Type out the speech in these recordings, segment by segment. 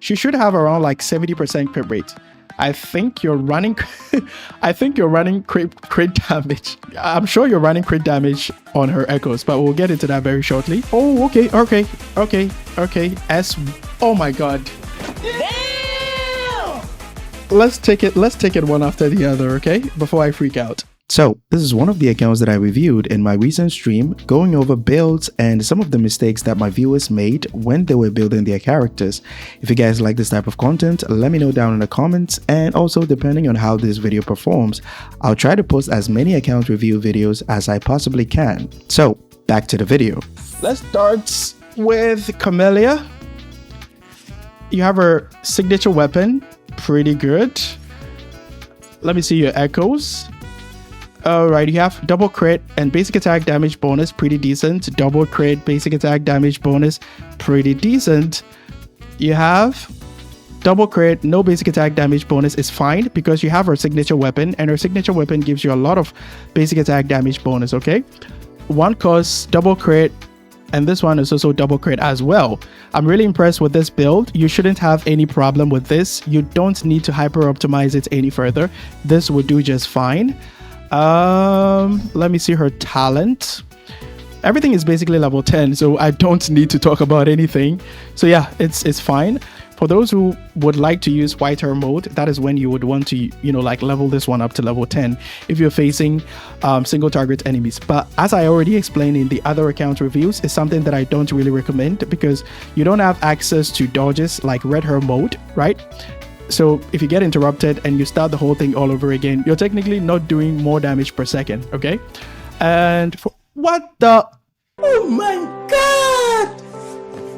she should have around like 70% crit rate. I think you're running crit damage. I'm sure you're running crit damage on her echoes, but we'll get into that very shortly. Oh, okay. Oh my god. Damn! Let's take it one after the other, okay? Before I freak out. So, this is one of the accounts that I reviewed in my recent stream, going over builds and some of the mistakes that my viewers made when they were building their characters. If you guys like this type of content, let me know down in the comments, and also depending on how this video performs, I'll try to post as many account review videos as I possibly can. So, back to the video. Let's start with Camellya. You have her signature weapon, pretty good. Let me see your echoes. Alright, you have double crit and basic attack damage bonus, pretty decent. Double crit, basic attack damage bonus, pretty decent. You have double crit, no basic attack damage bonus is fine because you have her signature weapon, and her signature weapon gives you a lot of basic attack damage bonus, okay? One cost, double crit, and this one is also double crit as well. I'm really impressed with this build. You shouldn't have any problem with this. You don't need to hyper optimize it any further. This will do just fine. Let me see her talent. Everything is basically level 10, so I don't need to talk about anything. So yeah, it's fine. For those who would like to use white hair mode, that is when you would want to, you know, like level this one up to level 10 if you're facing single target enemies. But as I already explained in the other account reviews, it's something that I don't really recommend because you don't have access to dodges like red hair mode, right? So if you get interrupted and you start the whole thing all over again, you're technically not doing more damage per second, okay? And for, what the? Oh my god!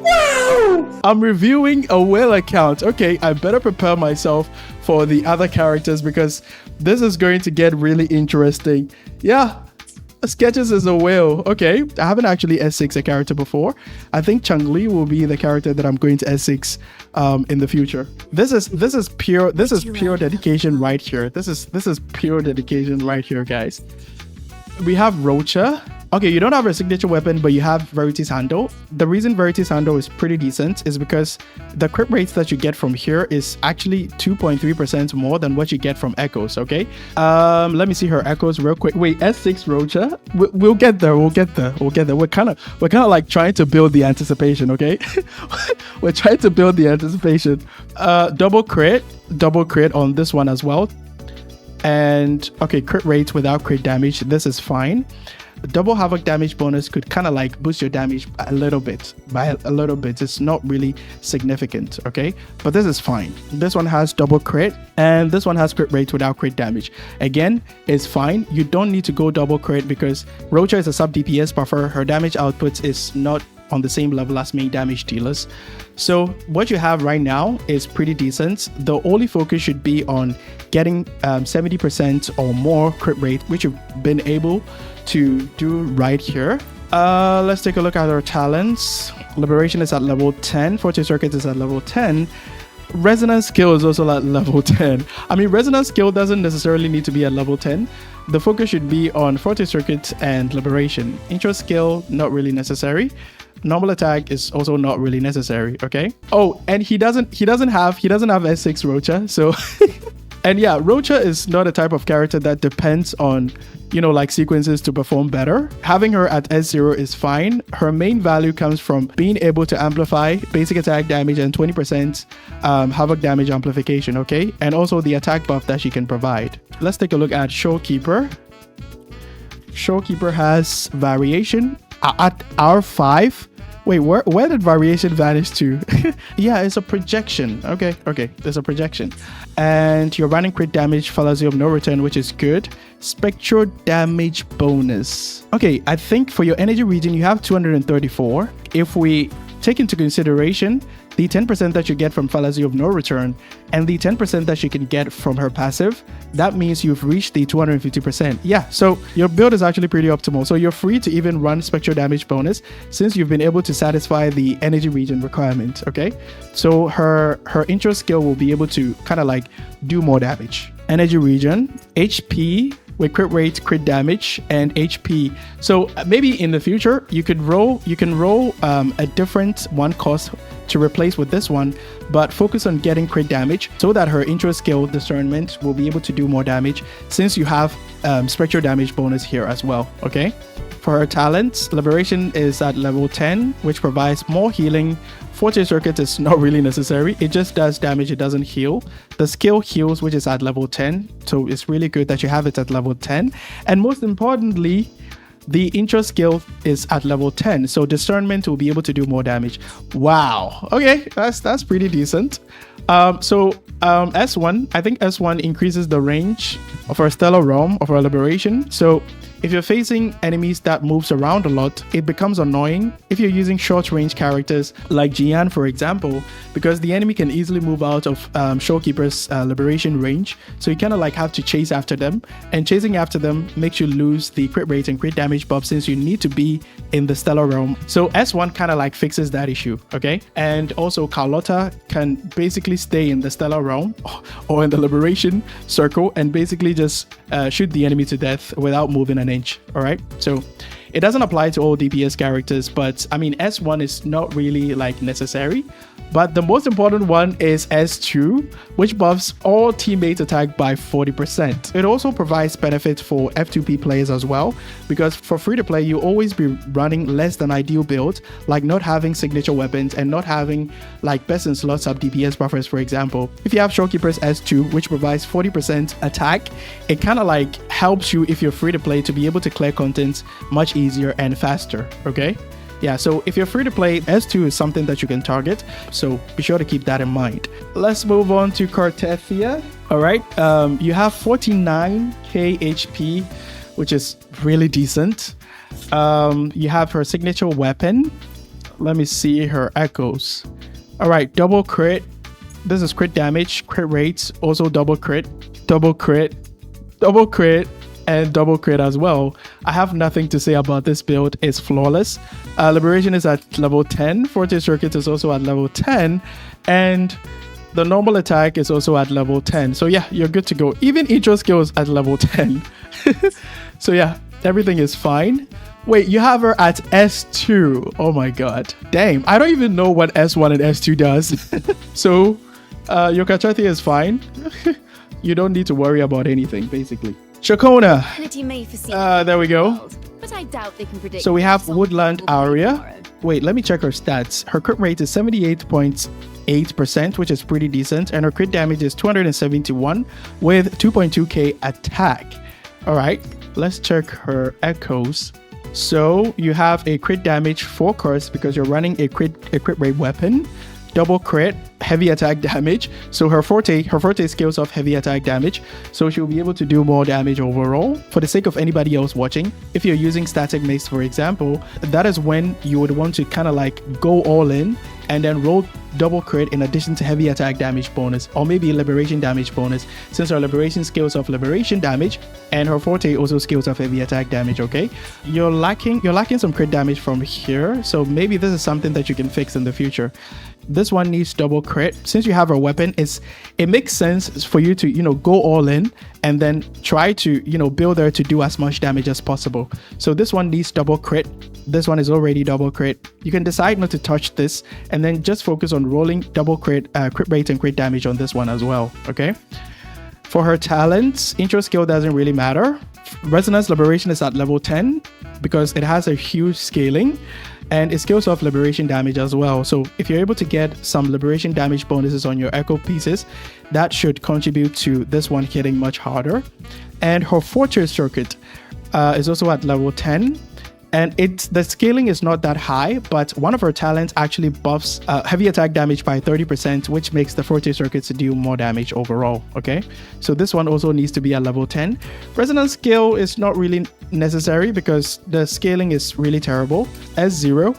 Wow! I'm reviewing a whale account. Okay, I better prepare myself for the other characters because this is going to get really interesting. Yeah. Sketches is a whale. Okay, I haven't actually S6 a character before. I think Xiangli will be the character that I'm going to S6 in the future. This is pure dedication right here. This is pure dedication right here, guys. We have Roccia. Okay, you don't have a signature weapon, but you have Verity's Handle. The reason Verity's Handle is pretty decent is because the crit rates that you get from here is actually 2.3% more than what you get from Echoes, okay? Let me see her Echoes real quick. Wait, S6 Roccia? We'll get there. We're kind of like trying to build the anticipation, okay? We're trying to build the anticipation. Double crit on this one as well. And okay, crit rates without crit damage. This is fine. Double havoc damage bonus could kind of like boost your damage a little bit. By a little bit, it's not really significant, okay? But this is fine. This one has double crit, and this one has crit rate without crit damage. Again, it's fine. You don't need to go double crit because Roccia is a sub DPS buffer. Her damage output is not on the same level as main damage dealers. So what you have right now is pretty decent. The only focus should be on getting 70% or more crit rate, which you've been able to do right here. Let's take a look at our talents. Liberation is at level 10. Fortune Circuit is at level 10. Resonance skill is also at level 10. I mean, resonance skill doesn't necessarily need to be at level 10. The focus should be on Fortune Circuit and Liberation. Intro skill, not really necessary. Normal attack is also not really necessary, okay? Oh, and he doesn't have S6 Roccia, so and yeah, Roccia is not a type of character that depends on, you know, like sequences to perform better. Having her at S0 is fine. Her main value comes from being able to amplify basic attack damage and 20% havoc damage amplification, okay? And also the attack buff that she can provide. Let's take a look at Shorekeeper. Shorekeeper has variation at R5. Wait, where did variation vanish to? Yeah, it's a projection. Okay, there's a projection. And you're running crit damage, fallacy of no return, which is good. Spectral damage bonus. Okay, I think for your energy region, you have 234. If we take into consideration the 10% that you get from fallacy of no return and the 10% that you can get from her passive, that means you've reached the 250%. Yeah, so your build is actually pretty optimal. So you're free to even run spectral damage bonus since you've been able to satisfy the energy region requirement, okay? So her intro skill will be able to kind of like do more damage. Energy region, HP, with crit rate, crit damage, and HP. So maybe in the future you can roll a different one cost to replace with this one, but focus on getting crit damage so that her intro skill discernment will be able to do more damage, since you have spectral damage bonus here as well. Okay, for her talents, liberation is at level 10, which provides more healing. Forte circuit is not really necessary, it just does damage, it doesn't heal. The skill heals, which is at level 10, so it's really good that you have it at level 10. And most importantly, the intro skill is at level 10, so discernment will be able to do more damage. Wow, okay, that's pretty decent. S1, I think S1 increases the range of our stellar realm of our liberation. So if you're facing enemies that moves around a lot, it becomes annoying if you're using short range characters like Jian, for example, because the enemy can easily move out of Shorekeeper's liberation range. So you kind of like have to chase after them, and chasing after them makes you lose the crit rate and crit damage buff, since you need to be in the stellar realm. So S1 kind of like fixes that issue, okay? And also Carlotta can basically stay in the stellar realm or in the liberation circle and basically just shoot the enemy to death without moving an inch. All right, so it doesn't apply to all DPS characters, but I mean S1 is not really like necessary. But the most important one is S2, which buffs all teammates attack by 40%. It also provides benefits for F2P players as well, because for free to play, you always be running less than ideal builds, like not having signature weapons and not having like best in slot sub DPS buffers, for example. If you have Shorekeeper's S2, which provides 40% attack, it kind of like helps you if you're free to play to be able to clear contents much easier and faster, okay? Yeah, so if you're free to play, S2 is something that you can target, so be sure to keep that in mind. Let's move on to Cartethyia. All right, you have 49k HP, which is really decent. You have her signature weapon. Let me see her echoes. All right, double crit. This is crit damage, crit rates, also double crit, double crit, double crit, and double crit as well. I have nothing to say about this build. It's flawless. Liberation is at level 10. Forte Circuit is also at level 10. And the normal attack is also at level 10. So yeah, you're good to go. Even intro skill is at level 10. So yeah, everything is fine. Wait, you have her at S2. Oh my god. Damn, I don't even know what S1 and S2 does. So your Cartethyia is fine. You don't need to worry about anything, basically. Shakona. There we go. But I doubt they can predict. So we have Woodland Aria. Wait, let me check her stats. Her crit rate is 78.8%, which is pretty decent, and her crit damage is 271 with 2.2k attack. All right, let's check her echoes. So you have a crit damage 4 curse because you're running a crit rate weapon, double crit, heavy attack damage. So her forte scales off heavy attack damage, so she'll be able to do more damage overall. For the sake of anybody else watching, if you're using static mace, for example, that is when you would want to kind of like go all in and then roll double crit in addition to heavy attack damage bonus, or maybe liberation damage bonus, since her liberation scales off liberation damage and her forte also scales off heavy attack damage. Okay, you're lacking some crit damage from here, so maybe this is something that you can fix in the future. This one needs double crit. Since you have a weapon, it makes sense for you to, you know, go all in and then try to, you know, build her to do as much damage as possible. So this one needs double crit. This one is already double crit. You can decide not to touch this and then just focus on rolling double crit, crit rate and crit damage on this one as well. Okay. For her talents, intro skill doesn't really matter. Resonance Liberation is at level 10 because it has a huge scaling, and it scales off liberation damage as well. So if you're able to get some liberation damage bonuses on your echo pieces, that should contribute to this one hitting much harder. And her Fortress Circuit is also at level 10. And the scaling is not that high, but one of her talents actually buffs heavy attack damage by 30%, which makes the Forte Circuits do more damage overall. Okay, so this one also needs to be at level 10. Resonance scale is not really necessary because the scaling is really terrible. S0.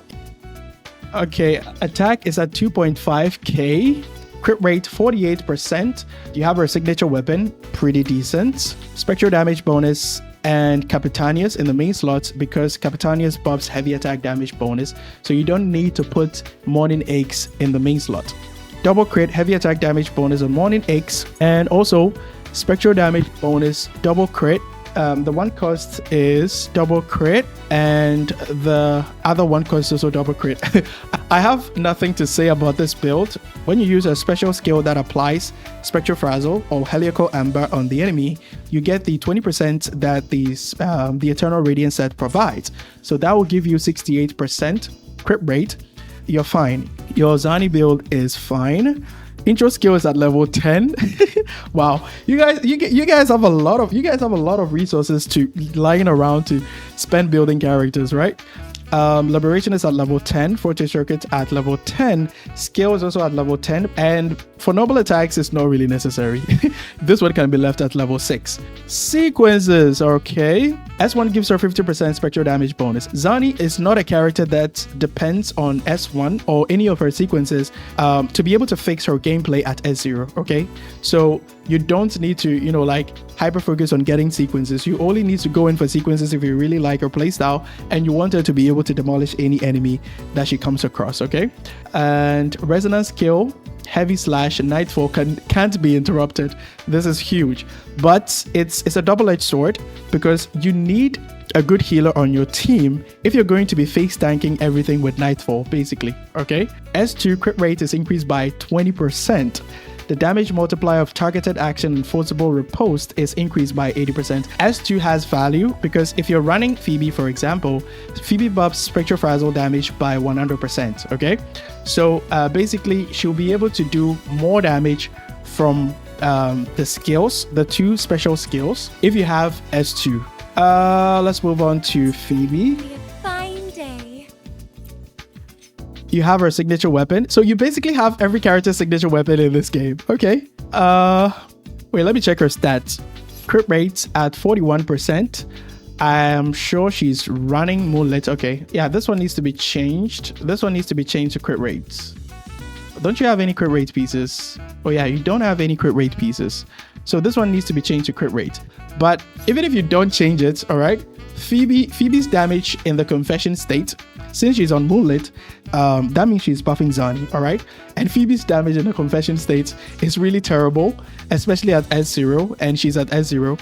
Okay, attack is at 2.5k. Crit rate 48%. You have her signature weapon, pretty decent. Spectral damage bonus and Capitanius in the main slots because Capitanius buffs heavy attack damage bonus, so you don't need to put Morning Aches in the main slot. Double crit, heavy attack damage bonus on Morning Aches, and also spectral damage bonus, double crit, The one cost is double crit, and the other one cost is also double crit. I have nothing to say about this build. When you use a special skill that applies Spectrofrazzle or Helical Amber on the enemy, you get the 20% that the Eternal Radiance set provides. So that will give you 68% crit rate. You're fine. Your Zani build is fine. Intro skill is at level 10. Wow, you guys have a lot of resources to lying around to spend building characters, right? Liberation is at level 10, Fortress Circuit at level 10, skill is also at level 10, and for normal attacks it's not really necessary. This one can be left at level 6. Sequences, okay. S1 gives her 50% spectral damage bonus. Zani is not a character that depends on S1 or any of her sequences to be able to fix her gameplay at S0, okay? So you don't need to, like hyper focus on getting sequences. You only need to go in for sequences if you really like her playstyle and you want her to be able to demolish any enemy that she comes across, okay? And resonance kill, heavy slash, nightfall can't be interrupted. This is huge, but it's a double-edged sword because you need a good healer on your team if you're going to be face tanking everything with nightfall, basically, okay? S2 crit rate is increased by 20%. The damage multiplier of targeted action and forcible riposte is increased by 80%. S2 has value because if you're running Pheobe, for example, Pheobe buffs Spectrofrazzle damage by 100%, okay? So basically, she'll be able to do more damage from the skills, the two special skills, if you have S2. Let's move on to Pheobe. You have her signature weapon. So you basically have every character's signature weapon in this game. Okay. Wait, let me check her stats. Crit rates at 41%. I'm sure she's running Moonlit. Okay. Yeah, this one needs to be changed. This one needs to be changed to crit rates. Don't you have any crit rate pieces? Oh yeah, you don't have any crit rate pieces. So this one needs to be changed to crit rate. But even if you don't change it, all right, Phoebe's damage in the confession state, since she's on Moonlit, that means she's buffing Zani, all right? And Phoebe's damage in the confession state is really terrible, especially at S0, and she's at S0.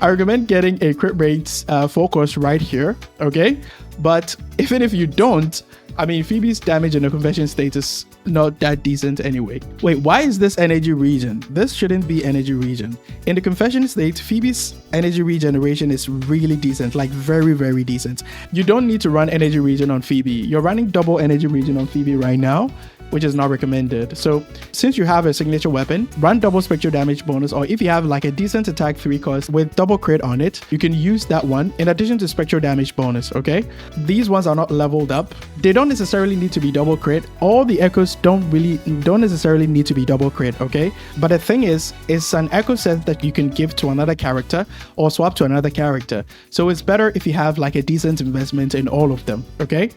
I recommend getting a crit rate focus right here, okay? But even if you don't, I mean, Phoebe's damage in the confession state is not that decent anyway. Wait, why is this energy regen? This shouldn't be energy regen. In the confession state, Phoebe's energy regeneration is really decent, like very, very decent. You don't need to run energy regen on Pheobe. You're running double energy regen on Pheobe right now, which is not recommended. So since you have a signature weapon, run double spectral damage bonus, or if you have like a decent attack 3 cost with double crit on it, you can use that one in addition to spectral damage bonus, okay? These ones are not leveled up. They don't necessarily need to be double crit. All the echoes don't necessarily need to be double crit, okay? But the thing is, it's an echo set that you can give to another character or swap to another character. So it's better if you have like a decent investment in all of them, okay?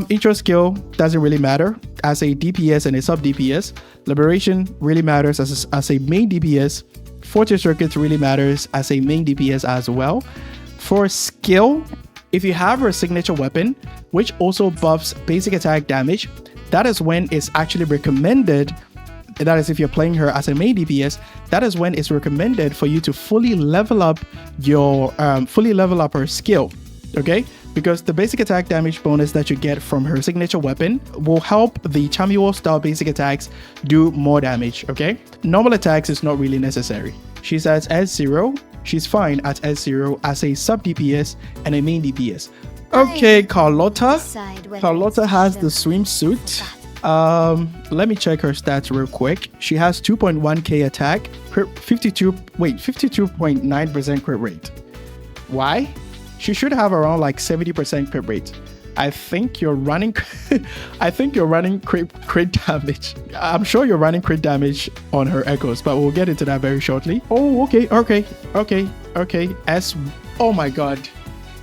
Intro skill doesn't really matter as a DPS and a sub DPS. Liberation really matters as a main DPS. Fortress Circuit really matters as a main DPS as well. For skill, if you have her signature weapon, which also buffs basic attack damage, that is when it's actually recommended. That is if you're playing her as a main DPS, that is when it's recommended for you to fully level up her skill, okay? Because the basic attack damage bonus that you get from her signature weapon will help the Chamuel style basic attacks do more damage, okay? Normal attacks is not really necessary. She's at S0. She's fine at S0 as a sub DPS and a main DPS. Okay, Carlotta. Carlotta has the swimsuit. Let me check her stats real quick. She has 2.1k attack, 52.9% crit rate. Why? She should have around like 70% crit rate. I think you're running crit damage. I'm sure you're running crit damage on her echoes, but we'll get into that very shortly. Oh, okay. Oh my god.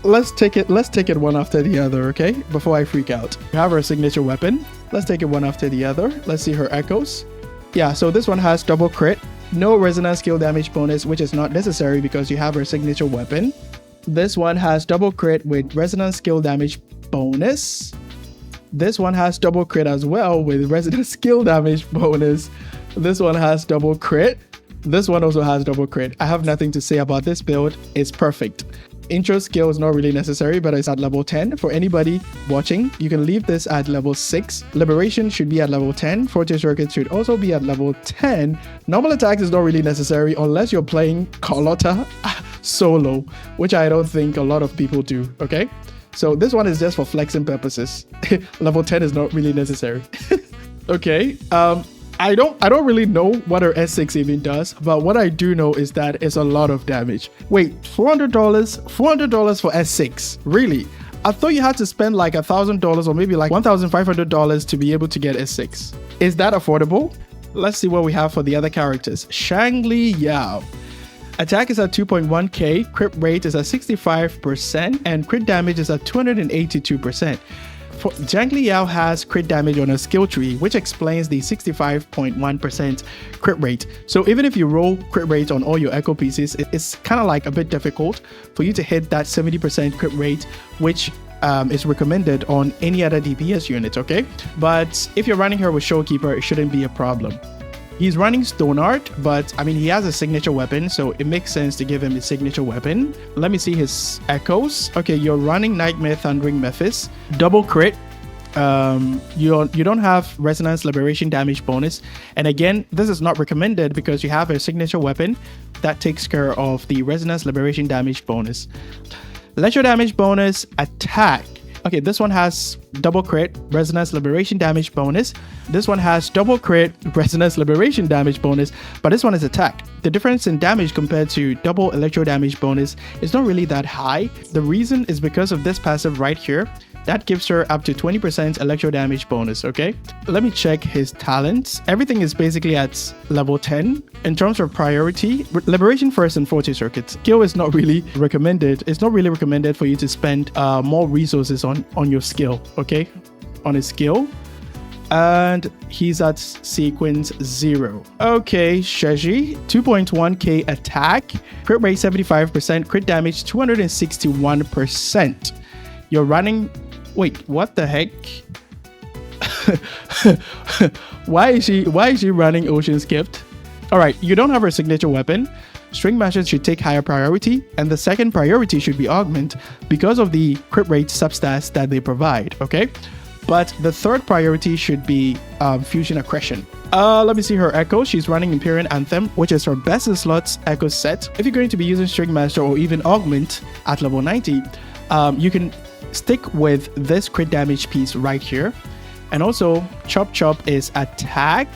Let's take it one after the other, okay? Before I freak out. We have her signature weapon. Let's take it one after the other. Let's see her echoes. Yeah, so this one has double crit, no resonance skill damage bonus, which is not necessary because you have her signature weapon. This one has double crit with resonance skill damage bonus. This one has double crit as well with resonance skill damage bonus. This one has double crit This one also has double crit. I have nothing to say about this build. It's perfect. Intro skill is not really necessary, but it's at level 10. For anybody watching, you can leave this at level 6. Liberation should be at level 10. Forte Circuit should also be at level 10. Normal attacks is not really necessary unless you're playing Carlotta solo, which I don't think a lot of people do, okay? So this one is just for flexing purposes. Level 10 is not really necessary. Okay, I don't really know what her S6 even does, but what I do know is that it's a lot of damage. Wait, $400 for S6? Really? I thought you had to spend like $1,000 or maybe like $1,500 to be able to get S6. Is that affordable? Let's see what we have for the other characters. Xiangli Yao. Attack is at 2.1k, crit rate is at 65%, and crit damage is at 282%. Xiangli Yao has crit damage on a skill tree, which explains the 65.1% crit rate. So even if you roll crit rate on all your echo pieces, it's kind of like a bit difficult for you to hit that 70% crit rate, which is recommended on any other DPS unit, okay? But if you're running her with Shorekeeper, it shouldn't be a problem. He's running Stone Art, but I mean, he has a signature weapon, so it makes sense to give him his signature weapon. Let me see his echoes. Okay, you're running Nightmare Thundering Mephis, double crit. You don't have Resonance Liberation damage bonus. And again, this is not recommended because you have a signature weapon that takes care of the Resonance Liberation damage bonus. Electro damage bonus, attack. Okay, this one has double crit, Resonance Liberation damage bonus. This one has double crit, Resonance Liberation damage bonus, but this one is attack. The difference in damage compared to double electro damage bonus is not really that high. The reason is because of this passive right here. That gives her up to 20% electro damage bonus, okay? Let me check his talents. Everything is basically at level 10. In terms of priority, Liberation first and Forte Circuit. Skill is not really recommended. It's not really recommended for you to spend more resources on your skill, okay? On his skill. And he's at sequence 0. Okay, Zhezhi, 2.1k attack, crit rate 75%, crit damage 261%. You're running... Wait, what the heck? Why is she running Ocean Skipped? All right, you don't have her signature weapon. String Mashers should take higher priority, and the second priority should be Augment because of the crit rate substats that they provide, okay? But the third priority should be Fusion Accretion. Let me see her Echo. She's running Empyrean Anthem, which is her best in slots Echo set. If you're going to be using String Master or even Augment at level 90, you can stick with this crit damage piece right here. And also Chop Chop is attack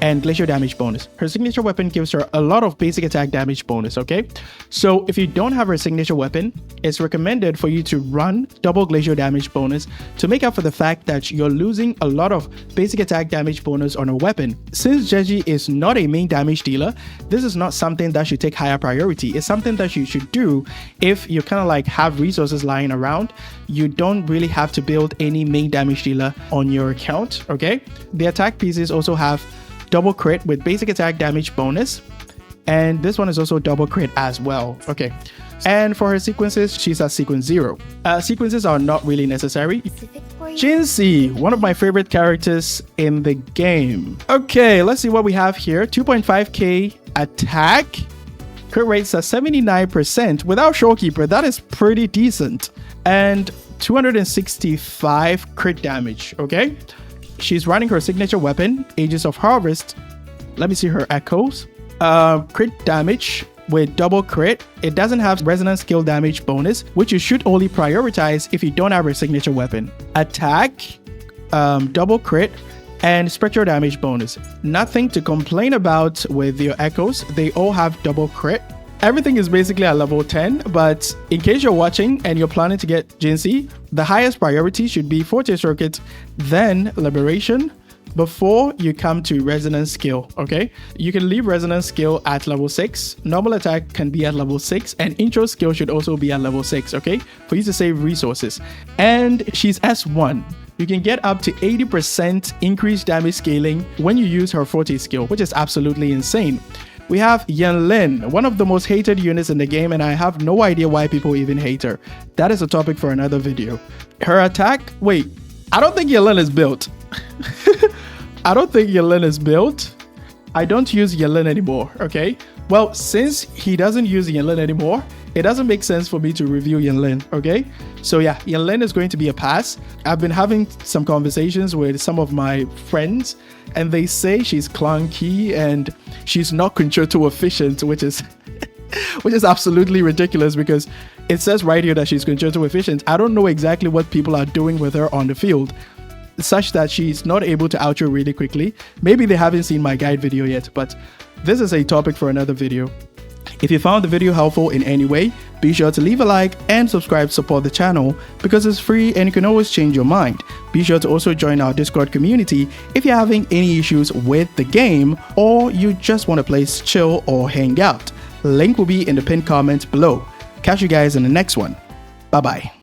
and glacier damage bonus. Her signature weapon gives her a lot of basic attack damage bonus, okay? So if you don't have her signature weapon, it's recommended for you to run double glacier damage bonus to make up for the fact that you're losing a lot of basic attack damage bonus on her weapon. Since Zhezhi is not a main damage dealer, this is not something that should take higher priority. It's something that you should do if you kind of like have resources lying around. You don't really have to build any main damage dealer on your account, okay? The attack pieces also have double crit with basic attack damage bonus, and this one is also double crit as well, okay? And for her sequences, she's at sequence 0. Sequences are not really necessary. Jinhsi, one of my favorite characters in the game. Okay, let's see what we have here. 2.5k attack, crit rates at 79% without Shorekeeper. That is pretty decent. And 265 crit damage, okay? She's running her signature weapon, Aegis of Harvest. Let me see her echoes. Crit damage with double crit. It doesn't have resonance skill damage bonus, which you should only prioritize if you don't have her signature weapon. Attack, double crit, and spectral damage bonus. Nothing to complain about with your echoes. They all have double crit. Everything is basically at level 10, but in case you're watching and you're planning to get Jinhsi, the highest priority should be Forte Circuit, then Liberation, before you come to Resonance Skill, okay? You can leave Resonance Skill at level 6, Normal Attack can be at level 6, and Intro Skill should also be at level 6, okay? For you to save resources. And she's S1. You can get up to 80% increased damage scaling when you use her Forte skill, which is absolutely insane. We have Yinlin, one of the most hated units in the game, and I have no idea why people even hate her. That is a topic for another video. Her attack, wait, I don't think Yinlin is built. I don't think Yinlin is built. I don't use Yinlin anymore, okay? Well, since he doesn't use Yinlin anymore, it doesn't make sense for me to review Yinlin, okay? So yeah, Yinlin is going to be a pass. I've been having some conversations with some of my friends, and they say she's clunky and she's not concerto efficient, which is which is absolutely ridiculous because it says right here that she's concerto efficient. I don't know exactly what people are doing with her on the field, such that she's not able to outro really quickly. Maybe they haven't seen my guide video yet, but this is a topic for another video. If you found the video helpful in any way, be sure to leave a like and subscribe to support the channel because it's free and you can always change your mind. Be sure to also join our Discord community if you're having any issues with the game or you just want a place to chill or hang out. Link will be in the pinned comment below. Catch you guys in the next one. Bye bye.